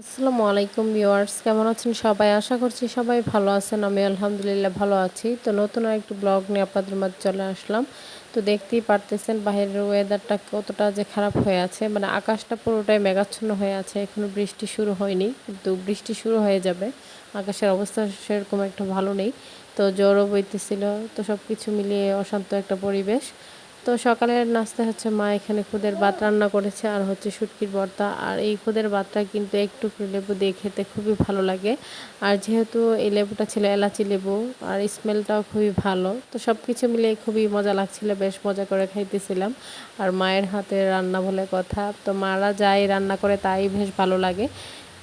আসসালামু আলাইকুম ভিউয়ার্স, কেমন আছেন সবাই? আশা করছি সবাই ভালো আছেন। আমি আলহামদুলিল্লাহ ভালো আছি। তো নতুন আরেকটি ব্লগ নিয়ে আপনাদের মাঝে চলে আসলাম। তো দেখতেই পারতেছেন বাহিরের ওয়েদারটা কতটা যে খারাপ হয়ে আছে, মানে আকাশটা পুরোটাই মেঘাচ্ছন্ন হয়ে আছে। এখনো বৃষ্টি শুরু হয়নি, কিন্তু বৃষ্টি শুরু হয়ে যাবে। আকাশের অবস্থা সেরকম একটা ভালো নেই। তো জ্বরও বইতেছিল। তো সব কিছু মিলিয়ে অশান্ত একটা পরিবেশ। তো সকালের নাস্তা হচ্ছে মা এখানে খুদের ভাত রান্না করেছে, আর হচ্ছে শুটকির ভর্তা। আর এই খুদের ভাতটা কিন্তু একটু লেবু দিয়ে খেতে খুবই ভালো লাগে। আর যেহেতু এই লেবুটা ছিল এলাচি লেবু, আর স্মেলটাও খুবই ভালো, তো সব কিছু মিলে খুবই মজা লাগছিল, বেশ মজা করে খাইতেছিলাম। আর মায়ের হাতে রান্না বলে কথা, তো মারা যাই রান্না করে তাই বেশ ভালো লাগে।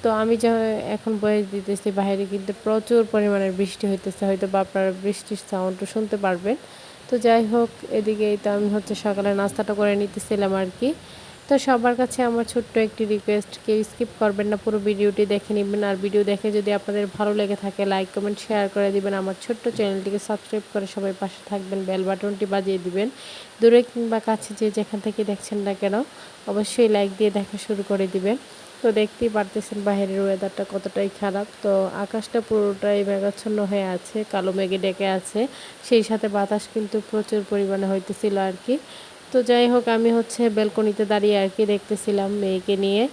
তো আমি যে এখন বয়স দিতেছি, বাইরে কিন্তু প্রচুর পরিমাণের বৃষ্টি হইতেছে, হয়তো বা আপনারা বৃষ্টির সাউন্ডও শুনতে পারবেন। তো যাই হোক, এদিকেই তো আমি হচ্ছে সকালে নাস্তাটা করে নিতেছিলাম আর কি। তো সবার কাছে আমার ছোট্ট একটি রিকোয়েস্ট, কেউ স্কিপ করবেন না, পুরো ভিডিওটি দেখে নেবেন। আর ভিডিও দেখে যদি আপনাদের ভালো লেগে থাকে লাইক কমেন্ট শেয়ার করে দিবেন। আমার ছোট্ট চ্যানেলটিকে সাবস্ক্রাইব করে সবাই পাশে থাকবেন, বেল বাটনটি বাজিয়ে দিবেন। দূরে কিংবা কাছে যে যেখান থেকে দেখছেন না কেন, অবশ্যই লাইক দিয়ে দেখা শুরু করে দিবেন। তো দেখতেই পারতেছেন বাইরের ওয়েদারটা কতটাই খারাপ। তো আকাশটা পুরোটাই মেঘাচ্ছন্ন হয়ে আছে, কালো মেঘে ডেকে আছে। সেই সাথে বাতাস কিন্তু প্রচুর পরিমাণে হইতেছিল আর কি। তো যাই হোক, আমি হচ্ছে ব্যালকনিতে দাঁড়িয়ে আর কি দেখতেছিলাম মেয়েকে নিয়ে।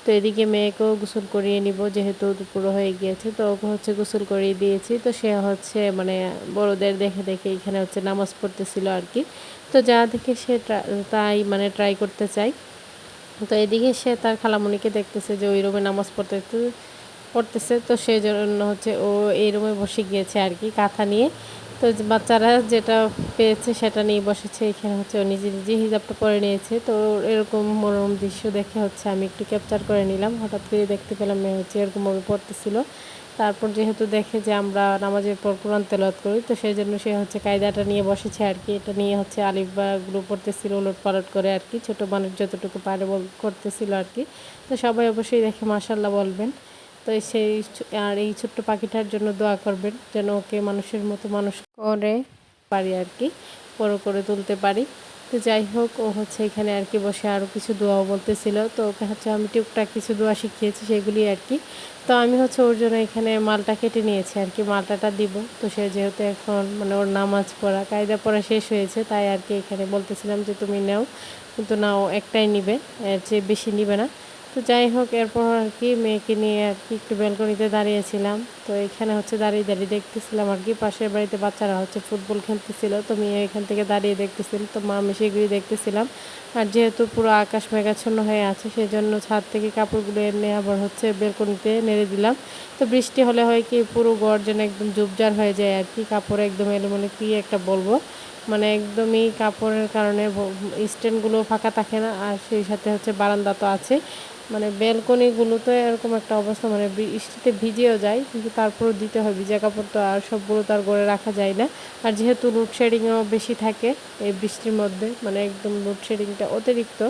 তো এদিকে মেয়েকেও গোসল করিয়ে নিব, যেহেতু দুপুর হয়ে গিয়েছে। তো ওকে হচ্ছে গোসল করিয়ে দিয়েছি। তো সে হচ্ছে মানে বড়দের দেখে দেখে এখানে হচ্ছে নামাজ পড়তেছিল আর কি। তো যা দেখে সে তাই মানে ট্রাই করতে চাই। তো এদিকে সে তার খালামণিকে দেখতেছে যে ওই রুমে নামাজ পড়তেছে। তো সেই জন্য হচ্ছে ও এই রুমে বসে গিয়েছে আর কি, কাঁথা নিয়ে। তো বাচ্চারা যেটা পেয়েছে সেটা নিয়ে বসেছে। এখানে হচ্ছে ও নিজে নিজে হিজাবটা পরে নিয়েছে। তো এরকম মনোরম দৃশ্য দেখে হচ্ছে আমি একটু ক্যাপচার করে নিলাম। হঠাৎ করে দেখতে পেলাম মেয়ে হচ্ছে এরকমভাবে পড়তেছিল। তারপর যেহেতু দেখে যে আমরা নামাজের পর কোরআন তেলাওয়াত করি, তো সেই জন্য সে হচ্ছে কায়দাটা নিয়ে বসেছে আর কি। এটা নিয়ে হচ্ছে আলিফ বাগুলো পড়তেছিল ওলট পালট করে আর কি, ছোটো মানুষ যতটুকু পারে করতেছিল আর কি। তো সবাই অবশ্যই দেখে মাশাল্লাহ বলবেন। তো আর এই ছোট্ট পাখিটার জন্য দোয়া করবেন, যেন ওকে মানুষের মতো মানুষ করে পারি আর কি, বড় করে তুলতে পারি। তো যাই হোক, ও হচ্ছে এখানে আর কি বসে আরও কিছু দোয়াও বলতেছিল। তো ওকে হচ্ছে আমি টুকটাক কিছু দোয়া শিখিয়েছি, সেগুলি আর কি। তো আমি হচ্ছে ওর জন্য এখানে মালটা কেটে নিয়েছি আর কি, মালটাটা দিব। তো সে যেহেতু এখন মানে ওর নামাজ পড়া কায়দা পড়া শেষ হয়েছে, তাই আর কি এখানে বলতেছিলাম যে তুমি নাও, কিন্তু নাও একটাই নিবে, এর চেয়ে বেশি নিবে না। তো যাই হোক, এরপর আর কি মেয়েকে নিয়ে আর কি একটু ব্যালকনিতে দাঁড়িয়েছিলাম। তো এখানে হচ্ছে দাঁড়িয়ে দাঁড়িয়ে দেখতেছিলাম আর কি, পাশের বাড়িতে বাচ্চারা হচ্ছে ফুটবল খেলতেছিল। তো মেয়ে এখান থেকে দাঁড়িয়ে দেখতেছিল, তো মা আমি সেগুলি দেখতেছিলাম। আর যেহেতু পুরো আকাশ মেঘাচ্ছন্ন হয়ে আছে, সেজন্য ছাদ থেকে কাপড়গুলো এনে আবার হচ্ছে ব্যালকনিতে নেড়ে দিলাম। তো বৃষ্টি হলে হয় কি, পুরো ঘর যেন একদম জুবজার হয়ে যায় আর কি, কাপড় একদম এলোমেলো, কী একটা বলবো, মানে একদমই কাপড়ের কারণে স্ট্যান্ডগুলো ফাঁকা থাকে না। আর সেই সাথে হচ্ছে বারান্দা তো আছে, মানে ব্যালকনিগুলোতে এরকম একটা অবস্থা, মানে বৃষ্টিতে ভিজেও যায়, কিন্তু তারপরেও দিতে হয় ভিজা কাপড়, তো আর সবগুলো তো আর গড়ে রাখা যায় না। আর যেহেতু লোডশেডিংও বেশি থাকে এই বৃষ্টির মধ্যে, মানে একদম লোডশেডিংটা অতিরিক্ত,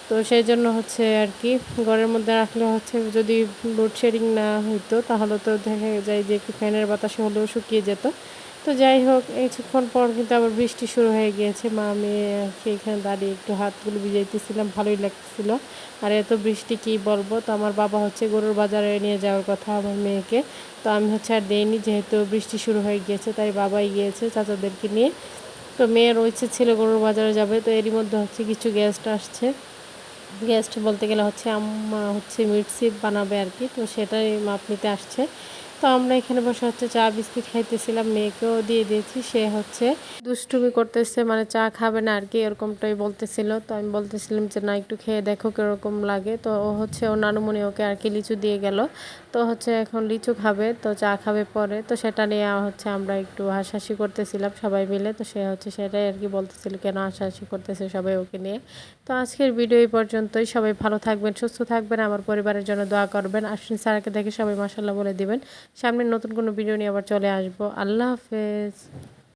তো সেই জন্য হচ্ছে আর কি ঘরের মধ্যে রাখলে হচ্ছে, যদি লোডশেডিং না হইতো তাহলে তো দেখা যায় যে একটু ফ্যানের বাতাসে হলেও শুকিয়ে যেত। তো যাই হোক, কিছুক্ষণ পর কিন্তু আবার বৃষ্টি শুরু হয়ে গিয়েছে। মা আমি এখানে দাঁড়িয়ে একটু হাতগুলো ভিজাইতেছিলাম, ভালোই লাগতেছিল। আর এত বৃষ্টি কী বলবো। তো আমার বাবা হচ্ছে গরুর বাজারে নিয়ে যাওয়ার কথা আমার মেয়েকে, তো আমি হচ্ছে আর দেইনি, যেহেতু বৃষ্টি শুরু হয়ে গিয়েছে, তাই বাবাই গিয়েছে চাচাদেরকে নিয়ে। তো মেয়ের ইচ্ছে ছিল গরুর বাজারে যাবে। তো এরই মধ্যে হচ্ছে কিছু গেস্ট আসছে, গেস্ট বলতে গেলে হচ্ছে আম্মা হচ্ছে মিট স্যুপ বানাবে আর কি, তো সেটাই মাপ নিতে আসছে। তো আমরা এখানে বসে হচ্ছে চা বিস্কিট খাইতেছিলাম, মেয়েকেও দিয়ে দিয়েছি। সে হচ্ছে দুষ্টুমি করতেছে, মানে চা খাবে না আর কি, এরকমটাই বলতেছিল। তো আমি বলতেছিলাম যে না, একটু খেয়ে দেখো কীরকম লাগে। তো ও হচ্ছে ও নানুমণি ওকে আর কি লিচু দিয়ে গেল। তো হচ্ছে এখন লিচু খাবে, তো চা খাবে পরে। তো সেটা নিয়ে হচ্ছে আমরা একটু হাসাহাসি করতেছিলাম সবাই মিলে। তো সে হচ্ছে সেটাই আর কি বলতেছিল, কেন হাসাহাসি করতেছে সবাই ওকে নিয়ে। তো আজকের ভিডিও এই পর্যন্তই। সবাই ভালো থাকবেন, সুস্থ থাকবেন, আমার পরিবারের জন্য দোয়া করবেন। আশ্বিন স্যারকে দেখে সবাই মাশাআল্লাহ বলে দিবেন। সামনে নতুন কোনো ভিডিও নিয়ে আবার চলে আসবো। আল্লাহ হাফেজ।